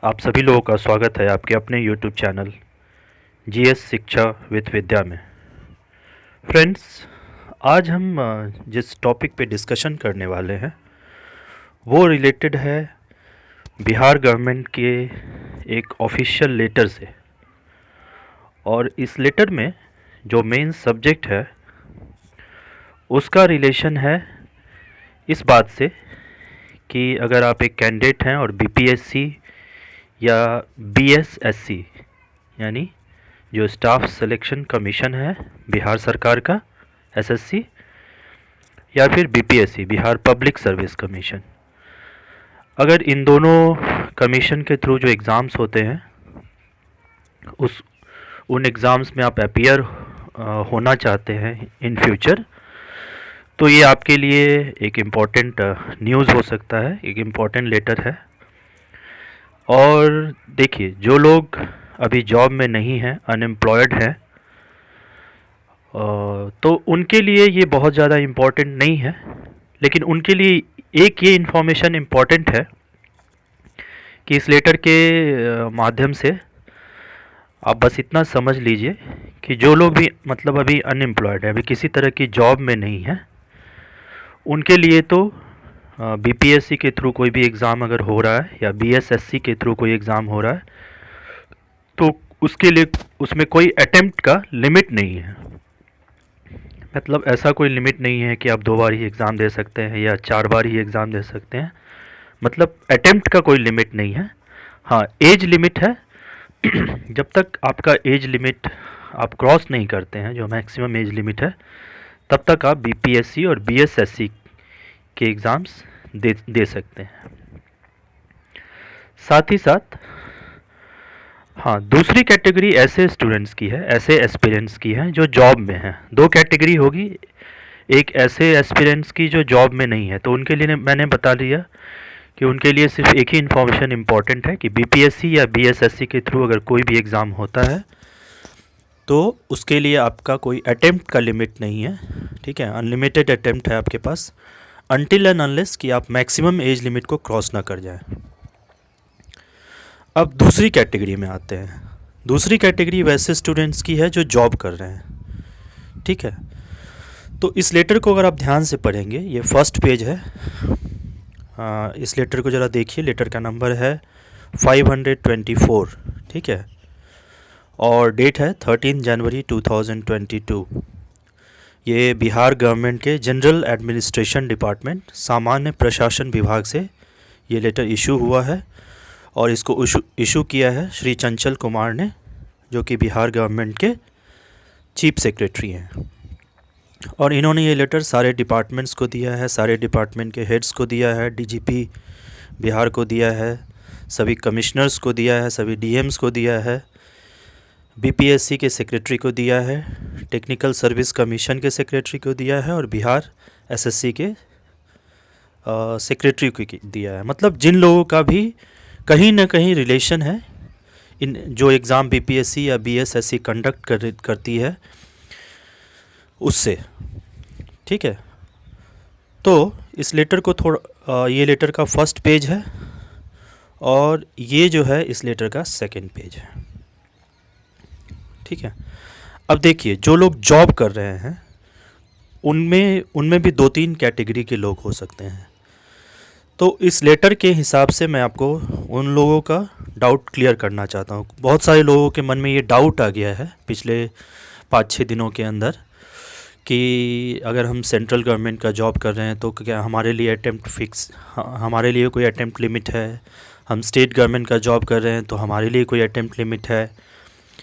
आप सभी लोगों का स्वागत है आपके अपने YouTube चैनल जीएस शिक्षा विद विद्या में। फ्रेंड्स, आज हम जिस टॉपिक पे डिस्कशन करने वाले हैं वो रिलेटेड है बिहार गवर्नमेंट के एक ऑफिशियल लेटर से। और इस लेटर में जो मेन सब्जेक्ट है उसका रिलेशन है इस बात से कि अगर आप एक कैंडिडेट हैं और बीपीएससी या बीएसएससी यानी जो स्टाफ सिलेक्शन कमीशन है बिहार सरकार का एसएससी, या फिर BPSC Bihar public service commission, अगर इन दोनों कमीशन के थ्रू जो एग्ज़ाम्स होते हैं उन एग्ज़ाम्स में आप अपीयर होना चाहते हैं इन फ्यूचर, तो ये आपके लिए एक इम्पॉर्टेंट न्यूज़ हो सकता है, एक इम्पॉर्टेंट लेटर है। और देखिए, जो लोग अभी जॉब में नहीं हैं, अनएम्प्लॉयड हैं, तो उनके लिए ये बहुत ज़्यादा इम्पॉर्टेंट नहीं है, लेकिन उनके लिए एक ये इन्फॉर्मेशन इम्पॉर्टेंट है कि इस लेटर के माध्यम से आप बस इतना समझ लीजिए कि जो लोग भी मतलब अभी अनएम्प्लॉयड है, अभी किसी तरह की जॉब में नहीं है, उनके लिए तो बीपीएससी के थ्रू कोई भी एग्ज़ाम अगर हो रहा है या बीएसएससी के थ्रू कोई एग्ज़ाम हो रहा है तो उसके लिए उसमें कोई अटेम्प्ट का लिमिट नहीं है। मतलब ऐसा कोई लिमिट नहीं है कि आप 2 बार ही एग्ज़ाम दे सकते हैं या 4 बार ही एग्ज़ाम दे सकते हैं, मतलब अटेम्प्ट का कोई लिमिट नहीं है। हाँ, एज लिमिट है। जब तक आपका एज लिमिट आप क्रॉस नहीं करते हैं, जो मैक्सिमम एज लिमिट है, तब तक आप बीपीएससी और बीएसएससी के एग्ज़ाम्स दे सकते हैं। साथ ही साथ हाँ, दूसरी कैटेगरी ऐसे स्टूडेंट्स की है, ऐसे एस्पिरेंट्स की है जो जॉब में हैं। 2 कैटेगरी होगी, एक ऐसे एस्पिरेंट्स की जो जॉब में नहीं है, तो उनके लिए मैंने बता दिया कि उनके लिए सिर्फ एक ही इन्फॉर्मेशन इम्पॉर्टेंट है कि बीपीएससी या बीएसएससी के थ्रू अगर कोई भी एग्ज़ाम होता है तो उसके लिए आपका कोई अटेम्प्ट का लिमिट नहीं है, ठीक है, अनलिमिटेड अटेम्प्ट है आपके पास, अनटिल एंड अनलेस कि आप मैक्सिमम एज लिमिट को क्रॉस ना कर जाएं। अब दूसरी कैटेगरी में आते हैं। दूसरी कैटेगरी वैसे स्टूडेंट्स की है जो जॉब कर रहे हैं, ठीक है। तो इस लेटर को अगर आप ध्यान से पढ़ेंगे, ये फर्स्ट पेज है, इस लेटर को ज़रा देखिए। लेटर का नंबर है 524, ठीक है, और डेट है 13 जनवरी 2022। ये बिहार गवर्नमेंट के जनरल एडमिनिस्ट्रेशन डिपार्टमेंट सामान्य प्रशासन विभाग से ये लेटर इशू हुआ है और इसको इशू किया है श्री चंचल कुमार ने, जो कि बिहार गवर्नमेंट के चीफ सेक्रेटरी हैं। और इन्होंने ये लेटर सारे डिपार्टमेंट्स को दिया है, सारे डिपार्टमेंट के हेड्स को दिया है, डीजीपी बिहार को दिया है, सभी कमिश्नर्स को दिया है, सभी डीएम्स को दिया है, बीपीएससी के सेक्रेटरी को दिया है, टेक्निकल सर्विस कमीशन के सेक्रेटरी को दिया है और बिहार एसएससी के सेक्रेटरी को दिया है। मतलब जिन लोगों का भी कहीं ना कहीं रिलेशन है इन जो एग्ज़ाम बीपीएससी या बीएसएससी कंडक्ट करती है उससे, ठीक है। तो इस लेटर को ये लेटर का फर्स्ट पेज है और ये जो है इस लेटर का सेकंड पेज है, ठीक है। अब देखिए, जो लोग जॉब कर रहे हैं उनमें भी 2-3 कैटेगरी के लोग हो सकते हैं। तो इस लेटर के हिसाब से मैं आपको उन लोगों का डाउट क्लियर करना चाहता हूँ। बहुत सारे लोगों के मन में ये डाउट आ गया है पिछले 5-6 दिनों के अंदर कि अगर हम सेंट्रल गवर्नमेंट का जॉब कर रहे हैं तो क्या हमारे लिए अटेम्प्ट फिक्स, हमारे लिए कोई अटेम्प्ट लिमिट है, हम स्टेट गवर्नमेंट का जॉब कर रहे हैं तो हमारे लिए कोई अटेम्प्ट लिमिट है,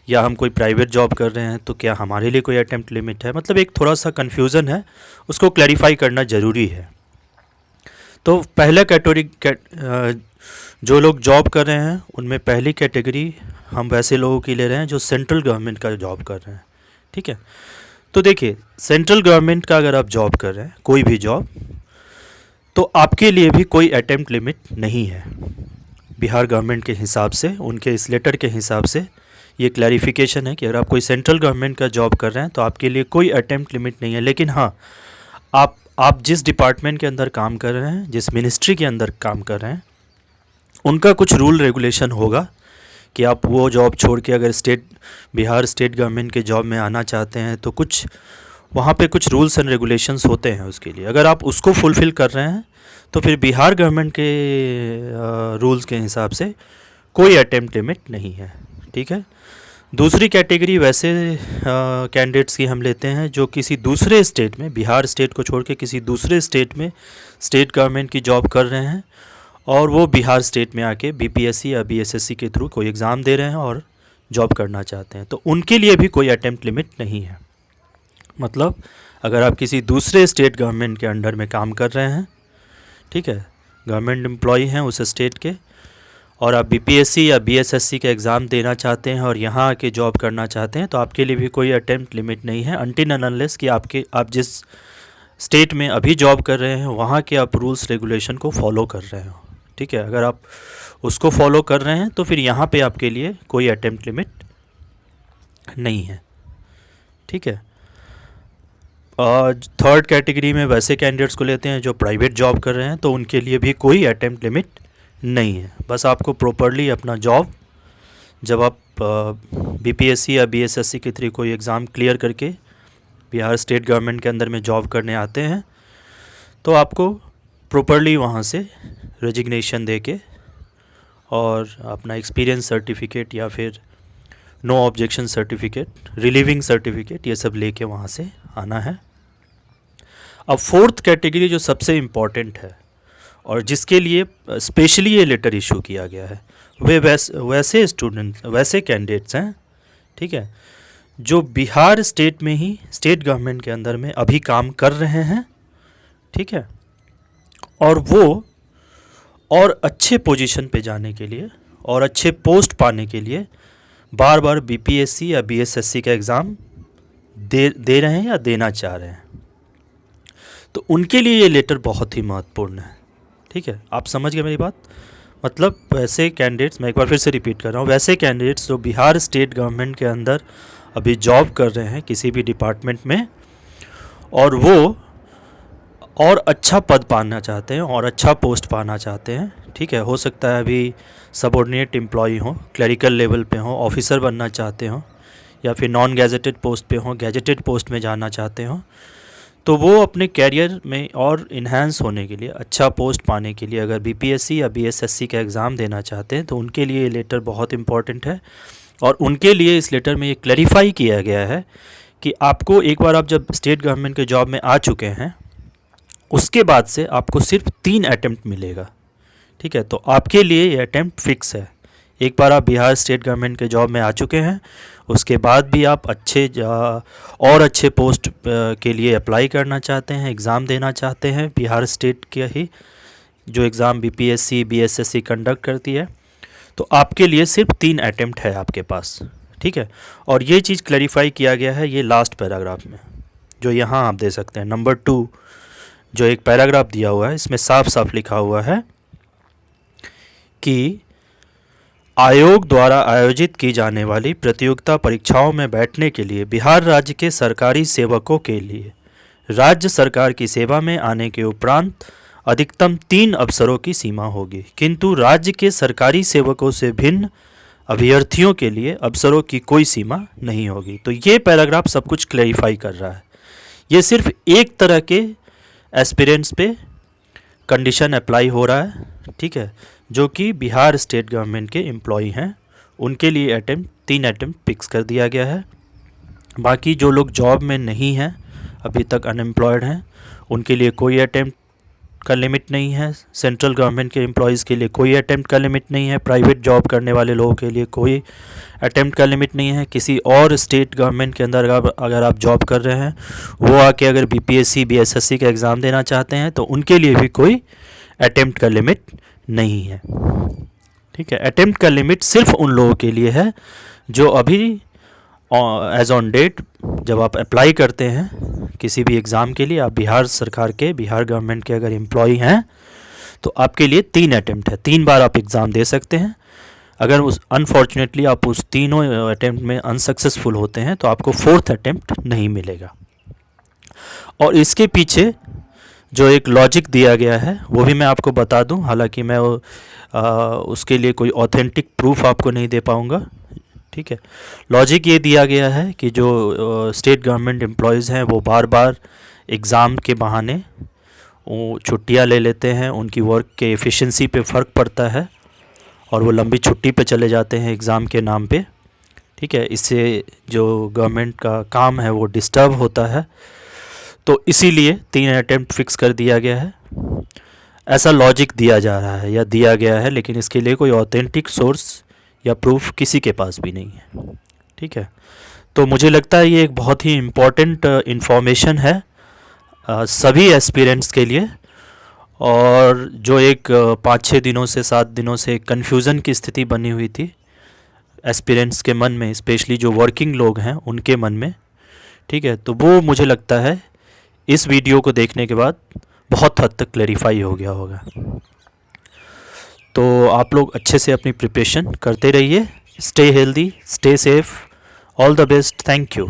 या हम कोई प्राइवेट जॉब कर रहे हैं तो क्या हमारे लिए कोई अटेम्प्ट लिमिट है। मतलब एक थोड़ा सा कन्फ्यूज़न है, उसको क्लैरिफाई करना ज़रूरी है। तो पहला कैटेगरी जो लोग जॉब कर रहे हैं उनमें पहली कैटेगरी हम वैसे लोगों की ले रहे हैं जो सेंट्रल गवर्नमेंट का जॉब कर रहे हैं, ठीक है। तो देखिए, सेंट्रल गवर्नमेंट का अगर आप जॉब कर रहे हैं, कोई भी जॉब, तो आपके लिए भी कोई अटेम्प्ट लिमिट नहीं है बिहार गवर्नमेंट के हिसाब से। उनके इस लेटर के हिसाब से ये क्लैरिफिकेशन है कि अगर आप कोई सेंट्रल गवर्नमेंट का जॉब कर रहे हैं तो आपके लिए कोई अटेम्प्ट लिमिट नहीं है। लेकिन हाँ, आप जिस डिपार्टमेंट के अंदर काम कर रहे हैं, जिस मिनिस्ट्री के अंदर काम कर रहे हैं, उनका कुछ रूल रेगुलेशन होगा कि आप वो जॉब छोड़ के अगर बिहार स्टेट गवर्नमेंट के जॉब में आना चाहते हैं तो कुछ वहाँ पे कुछ रूल्स एंड रेगुलेशंस होते हैं उसके लिए। अगर आप उसको फुलफ़िल कर रहे हैं तो फिर बिहार गवर्नमेंट के रूल्स के हिसाब से कोई अटेम्प्ट लिमिट नहीं है, ठीक है। दूसरी कैटेगरी वैसे कैंडिडेट्स की हम लेते हैं जो किसी दूसरे स्टेट में, बिहार स्टेट को छोड़ के किसी दूसरे स्टेट में स्टेट गवर्नमेंट की जॉब कर रहे हैं और वो बिहार स्टेट में आके बीपीएससी या बीएसएससी के थ्रू कोई एग्ज़ाम दे रहे हैं और जॉब करना चाहते हैं, तो उनके लिए भी कोई अटेम्प्ट लिमिट नहीं है। मतलब अगर आप किसी दूसरे स्टेट गवर्नमेंट के अंडर में काम कर रहे हैं, ठीक है, गवर्नमेंट एम्प्लॉई हैं उस स्टेट के, और आप बीपीएससी या बीएसएससी का एग्ज़ाम देना चाहते हैं और यहाँ आके जॉब करना चाहते हैं, तो आपके लिए भी कोई अटेम्प्ट लिमिट नहीं है अनटिल एंड अनलेस कि आप जिस स्टेट में अभी जॉब कर रहे हैं वहाँ के आप रूल्स रेगुलेशन को फॉलो कर रहे हो, ठीक है। अगर आप उसको फॉलो कर रहे हैं तो फिर यहाँ पे आपके लिए कोई अटेम्प्ट लिमिट नहीं है, ठीक है। थर्ड कैटेगरी में वैसे कैंडिडेट्स को लेते हैं जो प्राइवेट जॉब कर रहे हैं, तो उनके लिए भी कोई अटेम्प्ट लिमिट नहीं है। बस आपको प्रॉपरली अपना जॉब, जब आप बीपीएससी या बीएसएससी के थ्रू कोई एग्ज़ाम क्लियर करके बिहार स्टेट गवर्नमेंट के अंदर में जॉब करने आते हैं, तो आपको प्रॉपरली वहाँ से रेजिग्नेशन दे के और अपना एक्सपीरियंस सर्टिफिकेट या फिर no objection certificate, relieving certificate, ये सब लेके वहाँ से आना है। अब फोर्थ कैटेगरी जो सबसे इम्पॉर्टेंट है और जिसके लिए स्पेशली ये लेटर इशू किया गया है, वे वैसे स्टूडेंट, वैसे कैंडिडेट्स हैं, ठीक है, जो बिहार स्टेट में ही स्टेट गवर्नमेंट के अंदर में अभी काम कर रहे हैं, ठीक है, और वो और अच्छे पोजीशन पे जाने के लिए और अच्छे पोस्ट पाने के लिए बार बार बीपीएससी या बीएसएससी का एग्ज़ाम दे रहे हैं या देना चाह रहे हैं, तो उनके लिए ये लेटर बहुत ही महत्वपूर्ण है, ठीक है। आप समझ गए मेरी बात? मतलब वैसे कैंडिडेट्स, मैं एक बार फिर से रिपीट कर रहा हूँ, वैसे कैंडिडेट्स जो बिहार स्टेट गवर्नमेंट के अंदर अभी जॉब कर रहे हैं किसी भी डिपार्टमेंट में और वो और अच्छा पद पाना चाहते हैं और अच्छा पोस्ट पाना चाहते हैं, ठीक है। हो सकता है अभी सबऑर्डिनेट एम्प्लॉई हो, क्लरिकल लेवल पे हो, ऑफिसर बनना चाहते हो, या फिर नॉन गैजेटेड पोस्ट पे हो, गैजेटेड पोस्ट में जाना चाहते हो, तो वो अपने कैरियर में और इन्हांस होने के लिए, अच्छा पोस्ट पाने के लिए अगर बीपीएससी या बीएसएससी का एग्ज़ाम देना चाहते हैं, तो उनके लिए ये लेटर बहुत इम्पॉर्टेंट है। और उनके लिए इस लेटर में ये क्लैरिफाई किया गया है कि आपको एक बार आप जब स्टेट गवर्नमेंट के जॉब में आ चुके हैं, उसके बाद से आपको सिर्फ 3 अटैम्प्ट मिलेगा, ठीक है। तो आपके लिए ये अटैम्प्ट फिक्स है। एक बार आप बिहार स्टेट गवर्नमेंट के जॉब में आ चुके हैं, उसके बाद भी आप अच्छे पोस्ट के लिए अप्लाई करना चाहते हैं, एग्ज़ाम देना चाहते हैं बिहार स्टेट के ही जो एग्ज़ाम बीपीएससी बीएसएससी कंडक्ट करती है, तो आपके लिए सिर्फ 3 अटैम्प्ट है आपके पास, ठीक है। और ये चीज़ क्लैरिफाई किया गया है ये लास्ट पैराग्राफ में, जो यहाँ आप दे सकते हैं नंबर 2, जो एक पैराग्राफ दिया हुआ है, इसमें साफ साफ लिखा हुआ है कि आयोग द्वारा आयोजित की जाने वाली प्रतियोगिता परीक्षाओं में बैठने के लिए बिहार राज्य के सरकारी सेवकों के लिए राज्य सरकार की सेवा में आने के उपरांत अधिकतम 3 अवसरों की सीमा होगी, किंतु राज्य के सरकारी सेवकों से भिन्न अभ्यर्थियों के लिए अवसरों की कोई सीमा नहीं होगी। तो ये पैराग्राफ सब कुछ क्लैरिफाई कर रहा है। ये सिर्फ एक तरह के एस्पिरेंट्स पे कंडीशन अप्लाई हो रहा है, ठीक है, जो कि बिहार स्टेट गवर्नमेंट के एम्प्लॉई हैं, उनके लिए 3 अटैम्प्ट फिक्स कर दिया गया है। बाकी जो लोग जॉब में नहीं हैं, अभी तक अनएम्प्लॉयड हैं, उनके लिए कोई अटैम्प्ट का लिमिट नहीं है। सेंट्रल गवर्नमेंट के एम्प्लॉयज़ के लिए कोई अटैम्प्ट का लिमिट नहीं है। प्राइवेट जॉब करने वाले लोगों के लिए कोई अटैम्प्ट का लिमिट नहीं है। किसी और स्टेट गवर्नमेंट के अंदर अगर आप जॉब कर रहे हैं, वो आके अगर बीपीएससी बीएसएससी का एग्ज़ाम देना चाहते हैं, तो उनके लिए भी कोई अटैम्प्ट का लिमिट नहीं है, ठीक है। अटैम्प्ट का लिमिट सिर्फ उन लोगों के लिए है जो अभी एज ऑन डेट जब आप अप्लाई करते हैं किसी भी एग्ज़ाम के लिए, आप बिहार सरकार के, बिहार गवर्नमेंट के अगर एम्प्लॉई हैं, तो आपके लिए 3 अटैम्प्ट है, 3 बार आप एग्ज़ाम दे सकते हैं। अगर अनफॉर्चुनेटली आप उस तीनों अटैम्प्ट में अनसक्सेसफुल होते हैं, तो आपको 4th अटैम्प्ट नहीं मिलेगा। और इसके पीछे जो एक लॉजिक दिया गया है वो भी मैं आपको बता दूं, हालांकि मैं उसके लिए कोई ऑथेंटिक प्रूफ आपको नहीं दे पाऊंगा। ठीक है, लॉजिक ये दिया गया है कि जो स्टेट गवर्नमेंट एम्प्लॉयज़ हैं वो बार बार एग्ज़ाम के बहाने वो छुट्टियां ले लेते हैं, उनकी वर्क के एफिशिएंसी पे फ़र्क पड़ता है और वो लंबी छुट्टी पे चले जाते हैं एग्ज़ाम के नाम पे। ठीक है, इससे जो गवर्नमेंट का काम है वो डिस्टर्ब होता है, तो इसीलिए 3 अटेम्प्ट फिक्स कर दिया गया है, ऐसा लॉजिक दिया जा रहा है या दिया गया है, लेकिन इसके लिए कोई ऑथेंटिक सोर्स या प्रूफ किसी के पास भी नहीं है। ठीक है, तो मुझे लगता है ये एक बहुत ही इम्पॉर्टेंट इन्फॉर्मेशन है सभी एस्पिरेंट्स के लिए, और जो एक 5-6 दिनों से 7 दिनों से कन्फ्यूज़न की स्थिति बनी हुई थी एस्पिरेंट्स के मन में, स्पेशली जो वर्किंग लोग हैं उनके मन में। ठीक है, तो वो मुझे लगता है इस वीडियो को देखने के बाद बहुत हद तक क्लैरिफाई हो गया होगा। तो आप लोग अच्छे से अपनी प्रिपरेशन करते रहिए, stay healthy, stay safe, all the best, thank you.